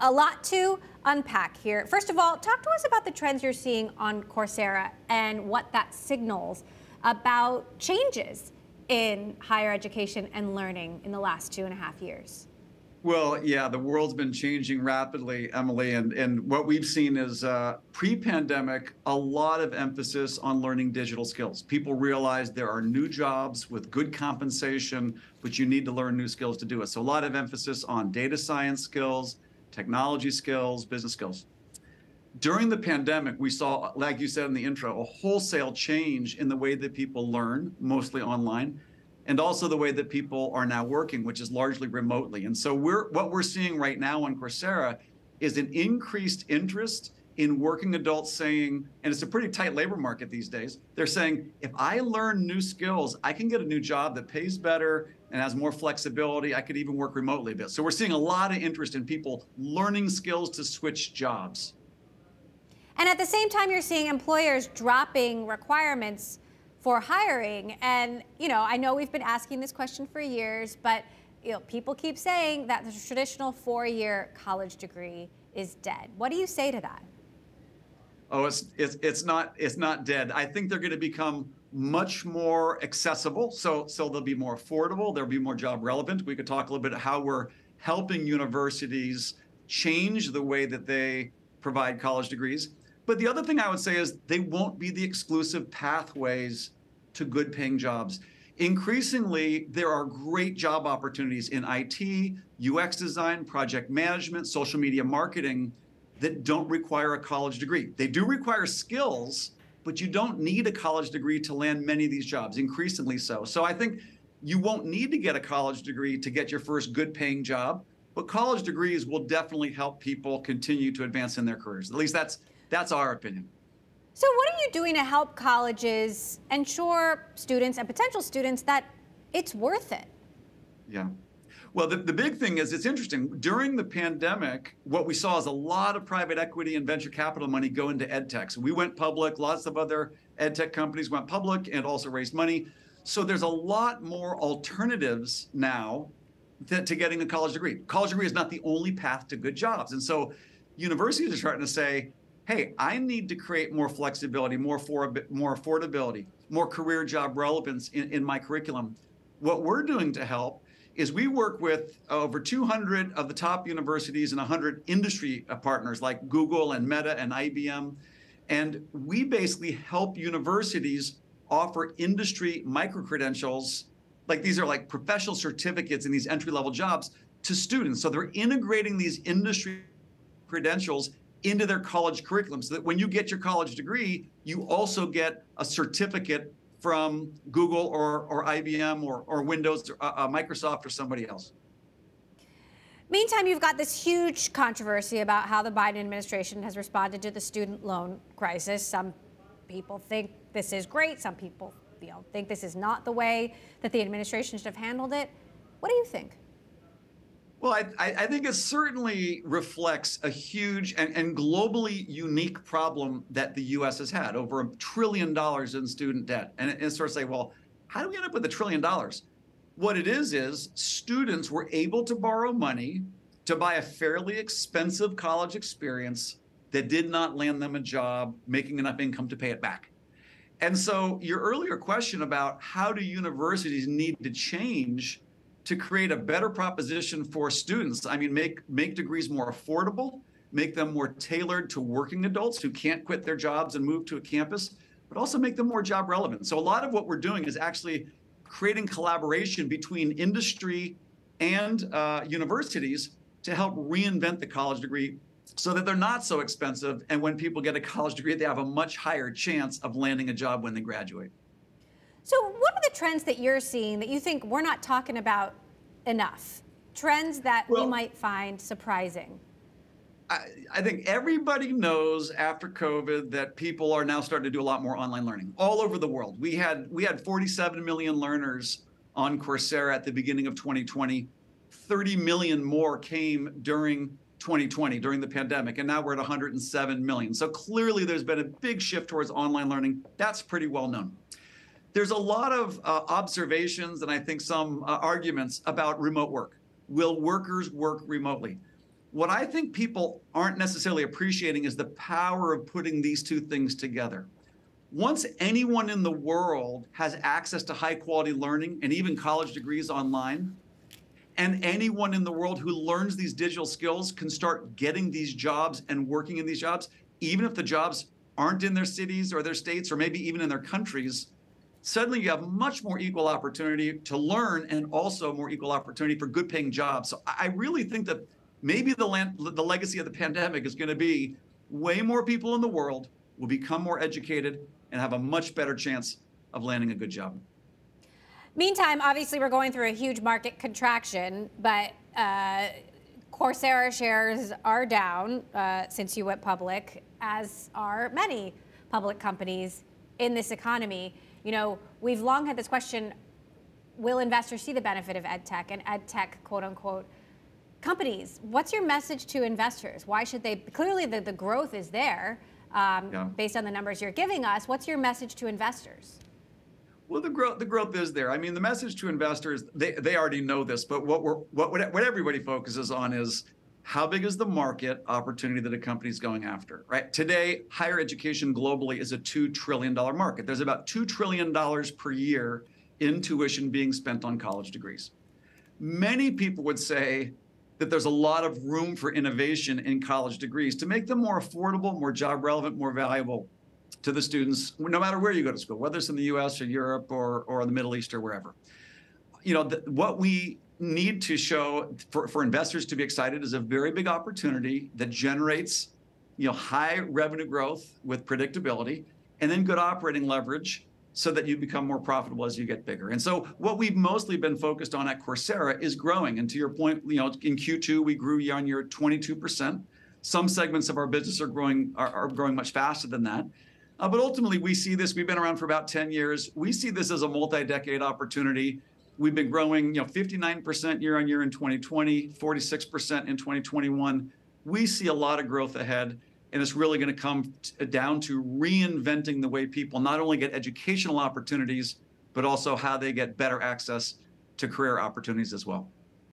A lot to unpack here. First of all, talk to us about the trends you're seeing on Coursera and what that signals about changes in higher education and learning in the last 2.5 years. Well, yeah, the world's been changing rapidly, Emily, and what we've seen is pre-pandemic, a lot of emphasis on learning digital skills. People realize there are new jobs with good compensation, but you need to learn new skills to do it. So a lot of emphasis on data science skills, technology skills, business skills. During the pandemic, we saw, like you said in the intro, a wholesale change in the way that people learn, mostly online, and also the way that people are now working, which is largely remotely. And so what we're seeing right now on Coursera is an increased interest in working adults saying, and it's a pretty tight labor market these days, they're saying, if I learn new skills, I can get a new job that pays better and has more flexibility. I could even work remotely a bit. So we're seeing a lot of interest in people learning skills to switch jobs. And at the same time, you're seeing employers dropping requirements for hiring. And, I know we've been asking this question for years, but, people keep saying that the traditional 4-year college degree is dead. What do you say to that? Oh, it's not dead. I think they're going to become much more accessible. So they'll be more affordable. They'll be more job relevant. We could talk a little bit about how we're helping universities change the way that they provide college degrees. But the other thing I would say is they won't be the exclusive pathways to good paying jobs. Increasingly, there are great job opportunities in IT, UX design, project management, social media marketing that don't require a college degree. They do require skills, but you don't need a college degree to land many of these jobs, increasingly so. So I think you won't need to get a college degree to get your first good paying job, but college degrees will definitely help people continue to advance in their careers. At least that's our opinion. So what are you doing to help colleges ensure students and potential students that it's worth it? Yeah. Well, the big thing is, it's interesting. During the pandemic, what we saw is a lot of private equity and venture capital money go into ed tech. So we went public, lots of other ed tech companies went public and also raised money. So there's a lot more alternatives now to getting a college degree. College degree is not the only path to good jobs. And so universities are starting to say, hey, I need to create more flexibility, more affordability, more career job relevance in my curriculum. What we're doing to help is we work with over 200 of the top universities and 100 industry partners like Google and Meta and IBM. And we basically help universities offer industry micro-credentials, like these are like professional certificates in these entry-level jobs, to students. So they're integrating these industry credentials into their college curriculum so that when you get your college degree, you also get a certificate from Google or IBM or Windows, or Microsoft or somebody else. Meantime, you've got this huge controversy about how the Biden administration has responded to the student loan crisis. Some people think this is great. Some people think this is not the way that the administration should have handled it. What do you think? Well, I think it certainly reflects a huge and globally unique problem that the U.S. has had, over $1 trillion in student debt. And it's sort of say, well, how do we end up with $1 trillion? What it is students were able to borrow money to buy a fairly expensive college experience that did not land them a job making enough income to pay it back. And so your earlier question about how do universities need to change to create a better proposition for students. I mean, make degrees more affordable, make them more tailored to working adults who can't quit their jobs and move to a campus, but also make them more job relevant. So a lot of what we're doing is actually creating collaboration between industry and universities to help reinvent the college degree so that they're not so expensive. And when people get a college degree, they have a much higher chance of landing a job when they graduate. So what are the trends that you're seeing that you think we're not talking about enough? Trends that we might find surprising? I think everybody knows after COVID that people are now starting to do a lot more online learning all over the world. We had 47 million learners on Coursera at the beginning of 2020. 30 million more came during 2020, during the pandemic, and now we're at 107 million. So clearly there's been a big shift towards online learning. That's pretty well known. There's a lot of observations and I think some arguments about remote work. Will workers work remotely? What I think people aren't necessarily appreciating is the power of putting these two things together. Once anyone in the world has access to high quality learning and even college degrees online, and anyone in the world who learns these digital skills can start getting these jobs and working in these jobs, even if the jobs aren't in their cities or their states or maybe even in their countries, suddenly you have much more equal opportunity to learn and also more equal opportunity for good paying jobs. So I really think that maybe the legacy of the pandemic is going to be way more people in the world will become more educated and have a much better chance of landing a good job. Meantime, obviously, we're going through a huge market contraction, but Coursera shares are down since you went public, as are many public companies in this economy. You know, we've long had this question, will investors see the benefit of ed tech and ed tech, quote unquote, companies? What's your message to investors? Why should they? Clearly, the growth is there based on the numbers you're giving us. What's your message to investors? Well, the growth is there. I mean, the message to investors, they already know this, but what everybody focuses on is how big is the market opportunity that a company is going after, right? Today, higher education globally is a $2 trillion market. There's about $2 trillion per year in tuition being spent on college degrees. Many people would say that there's a lot of room for innovation in college degrees to make them more affordable, more job relevant, more valuable to the students, no matter where you go to school, whether it's in the US or Europe or the Middle East or wherever. You know, what we need to show for investors to be excited is a very big opportunity that generates, you know, high revenue growth with predictability and then good operating leverage so that you become more profitable as you get bigger. And so what we've mostly been focused on at Coursera is growing. And to your point, you know, in Q2, we grew year on year 22%. Some segments of our business are growing much faster than that. But ultimately, we see this, we've been around for about 10 years. We see this as a multi-decade opportunity. We've been growing, you know, 59% year on year in 2020, 46% in 2021. We see a lot of growth ahead, and it's really going to come down to reinventing the way people not only get educational opportunities, but also how they get better access to career opportunities as well.